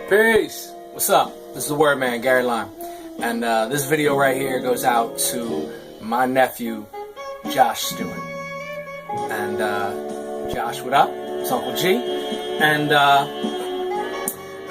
Peace! What's up? This is the Wordman, Gary Lime. And this video right here goes out to my nephew, Josh Stewart. And Josh, what up? It's Uncle G. And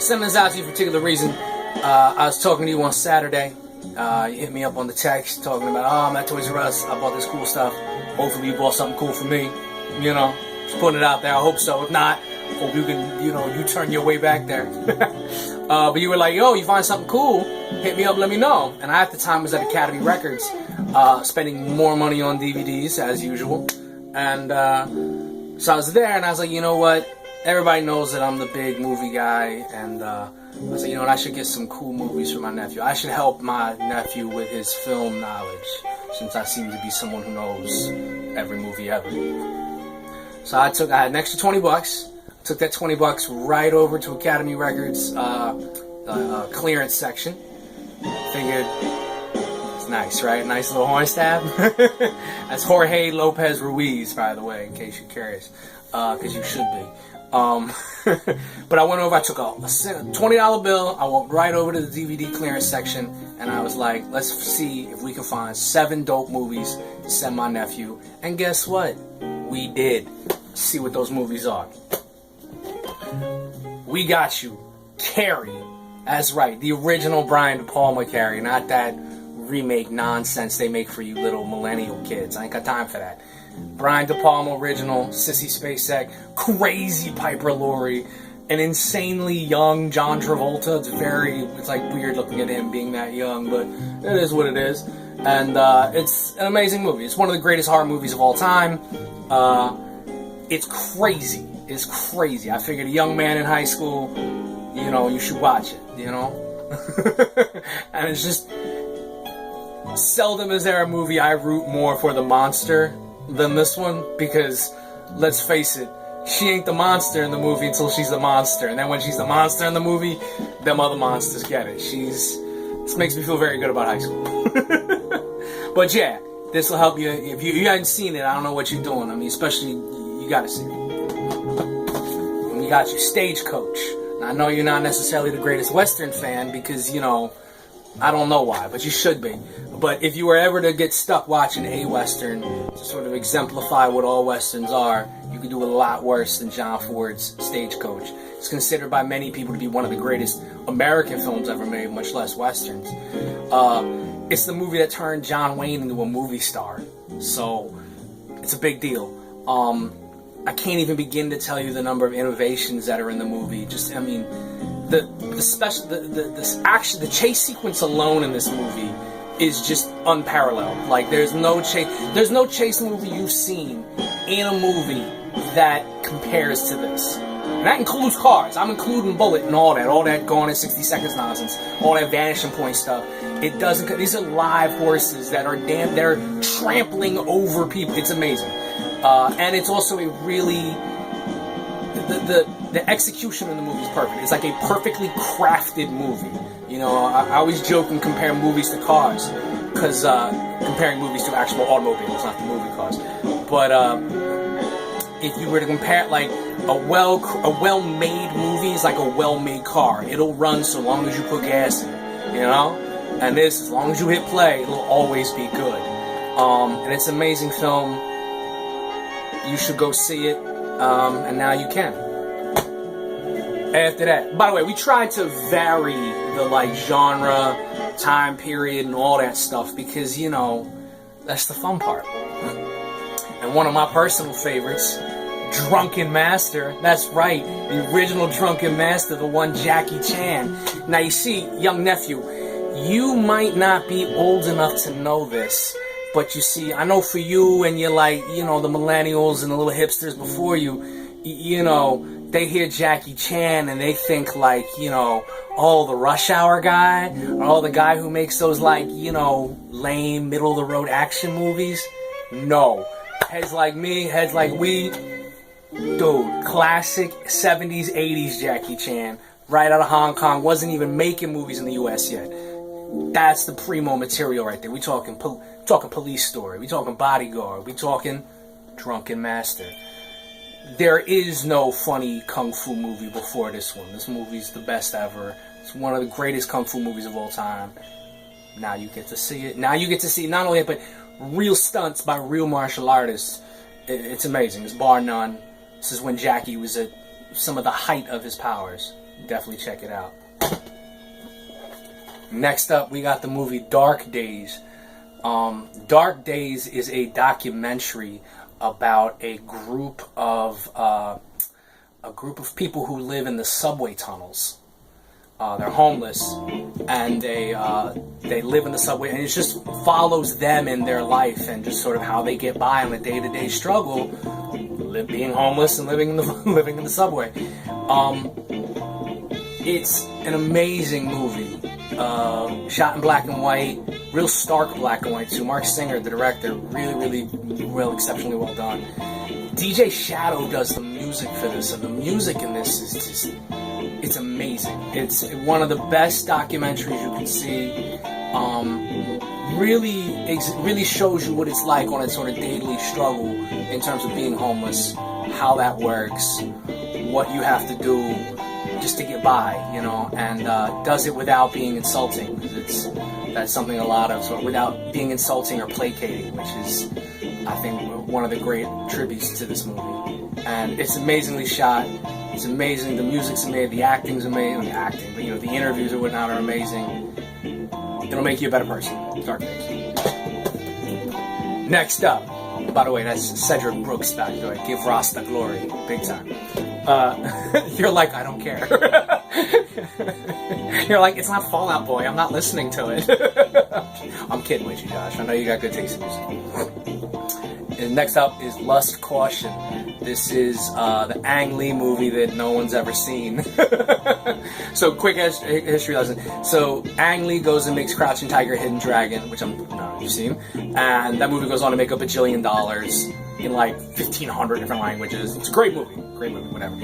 sending this out to you for a particular reason. I was talking to you on Saturday. You hit me up on the text talking about, oh, I'm at Toys R Us. I bought this cool stuff. Hopefully you bought something cool for me. You know, just putting it out there. I hope so. If not, hope you can, you turn your way back there. But you were like, yo, you find something cool, hit me up, let me know. And I at the time was at Academy Records, spending more money on DVDs as usual. And so I was there and I was like, you know what? Everybody knows that I'm the big movie guy. And I was like, you know what? I should get some cool movies for my nephew. I should help my nephew with his film knowledge, since I seem to be someone who knows every movie ever. So I had an extra $20. Took that $20 right over to Academy Records clearance section. Figured it's nice, right? Nice little horn stab. That's Jorge Lopez Ruiz, by the way, in case you're curious, because you should be. But I went over. I took a $20 bill. I went right over to the DVD clearance section, and I was like, "Let's see if we can find 7 dope movies to send my nephew." And guess what? We did. Let's see what those movies are. We got you, Carrie. That's right, the original Brian De Palma Carrie, not that remake nonsense they make for you little millennial kids. I ain't got time for that. Brian De Palma original, Sissy Spacek, crazy Piper Laurie, an insanely young John Travolta. It's like weird looking at him being that young, but it is what it is. And it's an amazing movie. It's one of the greatest horror movies of all time. It's crazy. It's crazy. I figured a young man in high school, you should watch it, And it's just, seldom is there a movie I root more for the monster than this one, because, let's face it, she ain't the monster in the movie until she's the monster. And then when she's the monster in the movie, them other monsters get it. This makes me feel very good about high school. But yeah, this will help you. If you haven't seen it, I don't know what you're doing. I mean, especially, you gotta see it. We got you, Stagecoach. Now, I know you're not necessarily the greatest Western fan because, I don't know why, but you should be. But if you were ever to get stuck watching a Western to sort of exemplify what all Westerns are, you could do a lot worse than John Ford's Stagecoach. It's considered by many people to be one of the greatest American films ever made, much less Westerns. It's the movie that turned John Wayne into a movie star. So, it's a big deal. I can't even begin to tell you the number of innovations that are in the movie. The chase sequence alone in this movie is just unparalleled. Like, there's no chase movie you've seen in a movie that compares to this. And that includes cars. I'm including Bullet and all that Gone in 60 Seconds nonsense, all that Vanishing Point stuff. It doesn't. These are live horses that are they're trampling over people. It's amazing. And it's also a really, the execution in the movie is perfect. It's like a perfectly crafted movie. I always joke and compare movies to cars, because comparing movies to actual automobiles, not the movie cars. But if you were to compare, like, a well-made movie is like a well-made car. It'll run so long as you put gas in it, And this, as long as you hit play, it'll always be good. And it's an amazing film. You should go see it, and now you can. After that, by the way, we tried to vary the genre, time period, and all that stuff because, that's the fun part. And one of my personal favorites, Drunken Master. That's right, the original Drunken Master, the one Jackie Chan. Now you see, young nephew, you might not be old enough to know this, but you see, I know for you and you're like, the millennials and the little hipsters before you, they hear Jackie Chan and they think like, oh, the Rush Hour guy, or the guy who makes those like, lame, middle-of-the-road action movies. No. Heads like me, heads like we. Dude, classic 70s, 80s Jackie Chan, right out of Hong Kong, wasn't even making movies in the U.S. yet. That's the primo material right there. We talking Police Story. We talking Bodyguard. We talking Drunken Master. there is no funny kung fu movie before this one. This movie's the best ever. It's one of the greatest kung fu movies of all time. Now you get to see it. Now you get to see not only it, but real stunts by real martial artists. It's amazing. It's bar none. This is when Jackie was at some of the height of his powers. Definitely check it out. Next up, we got the movie Dark Days. Dark Days is a documentary about a group of people who live in the subway tunnels. They're homeless, and they live in the subway, and it just follows them in their life and just sort of how they get by on a day-to-day struggle, being homeless and living in the subway. It's an amazing movie, shot in black and white, real stark black and white too. Mark Singer, the director, really exceptionally well done. DJ Shadow does the music for this, and the music in this is just, it's amazing. It's one of the best documentaries you can see. Really shows you what it's like on a sort of daily struggle in terms of being homeless, how that works, what you have to do just to get by, you know, and does it without being insulting. That's something a lot of, without being insulting or placating, which is, I think, one of the great tributes to this movie. And it's amazingly shot. It's amazing. The music's amazing. The acting's amazing. But, you know, the interviews and whatnot are amazing. It'll make you a better person. Dark Days. Next up, by the way, that's Cedric Brooks back there. Give Ross the glory, big time. You're like, I don't care. You're like, it's not Fall Out Boy. I'm not listening to it. I'm kidding with you, Josh. I know you got good taste in music. And next up is Lust Caution. This is the Ang Lee movie that no one's ever seen. So, quick history lesson. So, Ang Lee goes and makes Crouching Tiger, Hidden Dragon, which you've seen. And that movie goes on to make up $1 billion in like 1,500 different languages. It's a great movie, whatever.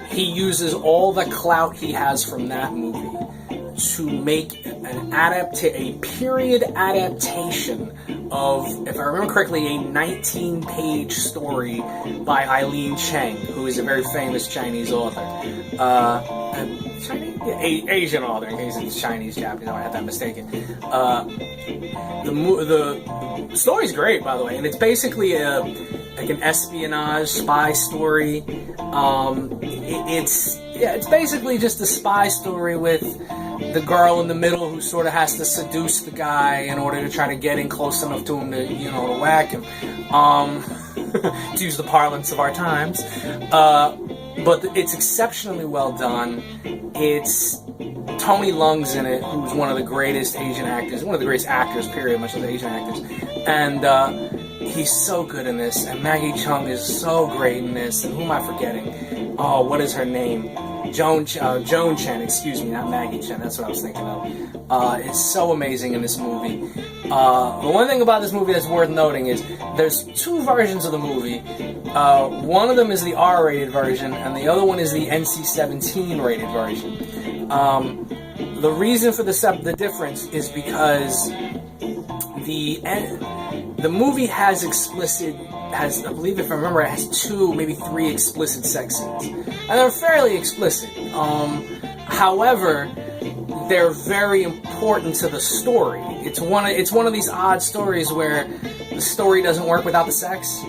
He uses all the clout he has from that movie to make a period adaptation of, if I remember correctly, a 19-page story by Eileen Cheng, who is a very famous Chinese author. Asian author, in case it's Chinese, Japanese, I had that mistaken. The story's great, by the way, and it's basically like an espionage spy story. It's basically just a spy story with the girl in the middle who sort of has to seduce the guy in order to try to get in close enough to him to, you know, to whack him. To use the parlance of our times. But it's exceptionally well done. It's Tony Leung's in it, who's one of the greatest Asian actors, one of the greatest actors, period, much as Asian actors. And he's so good in this. And Maggie Chung is so great in this. And who am I forgetting? Oh, what is her name? Joan Chen, excuse me, not Maggie Chen, that's what I was thinking of. It's so amazing in this movie. The one thing about this movie that's worth noting is there's two versions of the movie. One of them is the R-rated version, and the other one is the NC-17 rated version. The reason for the difference is because the movie has I believe, if I remember, it has 2, maybe 3 explicit sex scenes. And they're fairly explicit. However, they're very important to the story. It's one of these odd stories where the story doesn't work without the sex.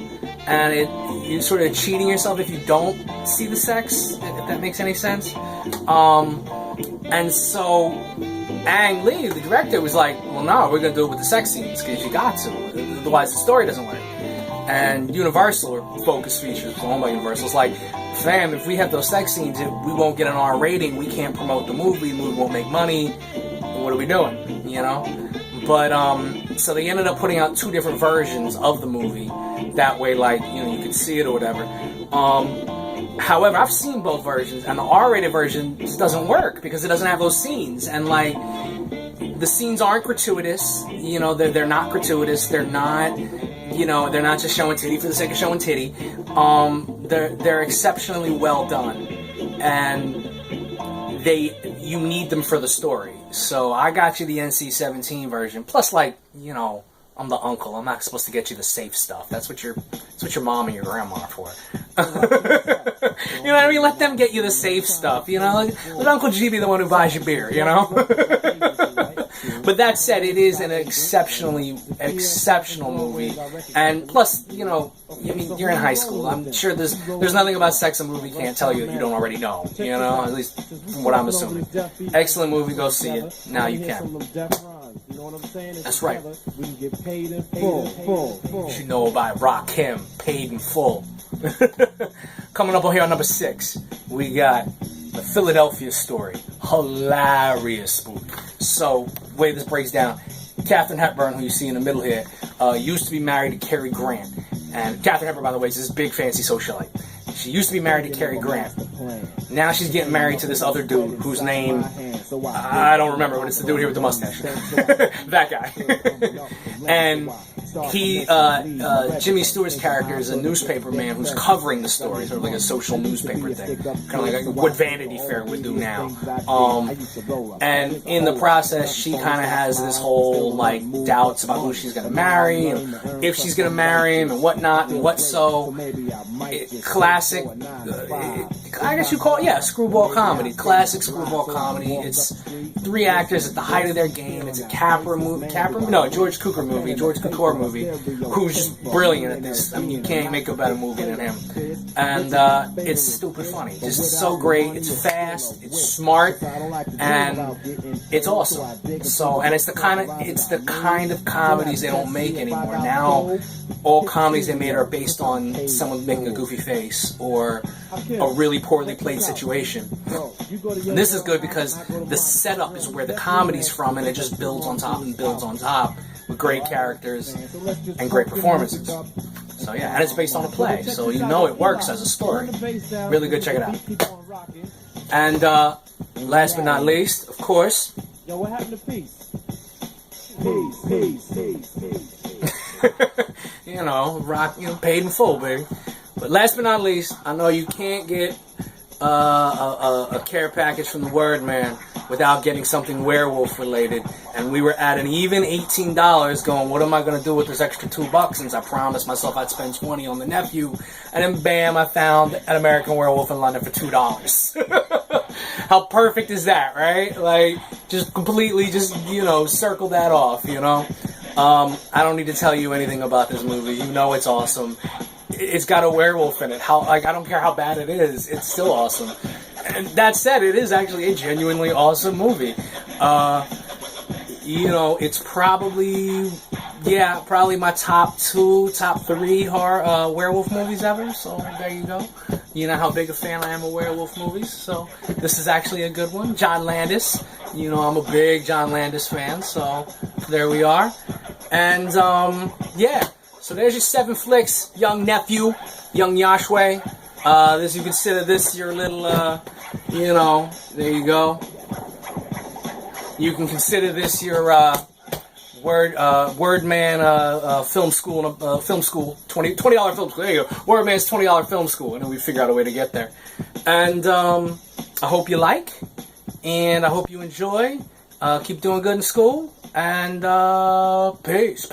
And you're sort of cheating yourself if you don't see the sex, if that makes any sense. And so Ang Lee, the director, was like, well, no, we're going to do it with the sex scenes because you got to. Otherwise, the story doesn't work. And Universal, or Focus Features, owned by Universal, is like, fam, if we have those sex scenes, we won't get an R rating, we can't promote the movie won't make money, what are we doing, you know? But, so they ended up putting out 2 different versions of the movie, that way, like, you know, you could see it or whatever. However, I've seen both versions, and the R-rated version just doesn't work, because it doesn't have those scenes, and, like, the scenes aren't gratuitous, you know, they're not gratuitous, they're not, you know, they're not just showing titty for the sake of showing titty. They're exceptionally well done, and you need them for the story. So I got you the NC-17 version. Plus, like, you know, I'm the uncle. I'm not supposed to get you the safe stuff. That's what your mom and your grandma are for. You know what I mean? Let them get you the safe stuff, you know? Let Uncle G be the one who buys you beer, you know? But that said, it is an exceptional movie. And plus, you know, I mean, you're in high school. I'm sure there's nothing about sex in a movie can't tell you that you don't already know, you know? At least from what I'm assuming. Excellent movie. Go see it. Now you can. That's right. You should know about Rakim, Paid in Full. Coming up on here on number 6, we got The Philadelphia Story. Hilarious movie. So, the way this breaks down, Katharine Hepburn, who you see in the middle here, used to be married to Cary Grant. And Katharine Hepburn, by the way, is this big fancy socialite. She used to be married to Cary Grant. Now she's getting married to this other dude whose name, I don't remember, but it's the dude here with the mustache. That guy. And he, Jimmy Stewart's character is a newspaper man who's covering the story, sort of like a social newspaper thing. Kind of like what Vanity Fair would do now. And in the process, she kind of has this whole, like, doubts about who she's going to marry, and if she's going to marry him, and whatnot, and what so. Classic, I guess you call it, yeah, screwball comedy. Classic screwball comedy. It's 3 actors at the height of their game. It's a George Cukor movie, who's just brilliant at this. I mean, you can't make a better movie than him. And it's stupid funny. Just so great. It's fast, it's smart, and it's awesome. So, and it's the kind of comedies they don't make anymore. Now, all comedies they made are based on someone making a goofy face or a really poorly played situation. And this is good because the setup is where the comedy's from, and it just builds on top and builds on top with great characters and great performances. So yeah, and it's based on a play, so you know it works as a story. Really good, check it out. And last but not least, of course, yo, what happened to peace? Peace. You know, Paid in Full, baby. But last but not least, I know you can't get a care package from the Wordman without getting something werewolf related. And we were at an even $18 going, what am I going to do with this extra $2 since I promised myself I'd spend $20 on the nephew? And then bam, I found an American Werewolf in London for $2. How perfect is that, right? Like, just completely circle that off, you know? I don't need to tell you anything about this movie. You know it's awesome. It's got a werewolf in it. I don't care how bad it is. It's still awesome. And that said, it is actually a genuinely awesome movie. It's probably my top 3 horror werewolf movies ever. So there you go. You know how big a fan I am of werewolf movies. So this is actually a good one. John Landis. You know I'm a big John Landis fan. So there we are. And so there's your 7 flicks, young nephew, young Yashway. You consider this your little, there you go. You can consider this your Wordman film school, $20 film school. There you go. Wordman's $20 film school, and then we figure out a way to get there. And I hope you like, and I hope you enjoy. Keep doing good in school. And peace.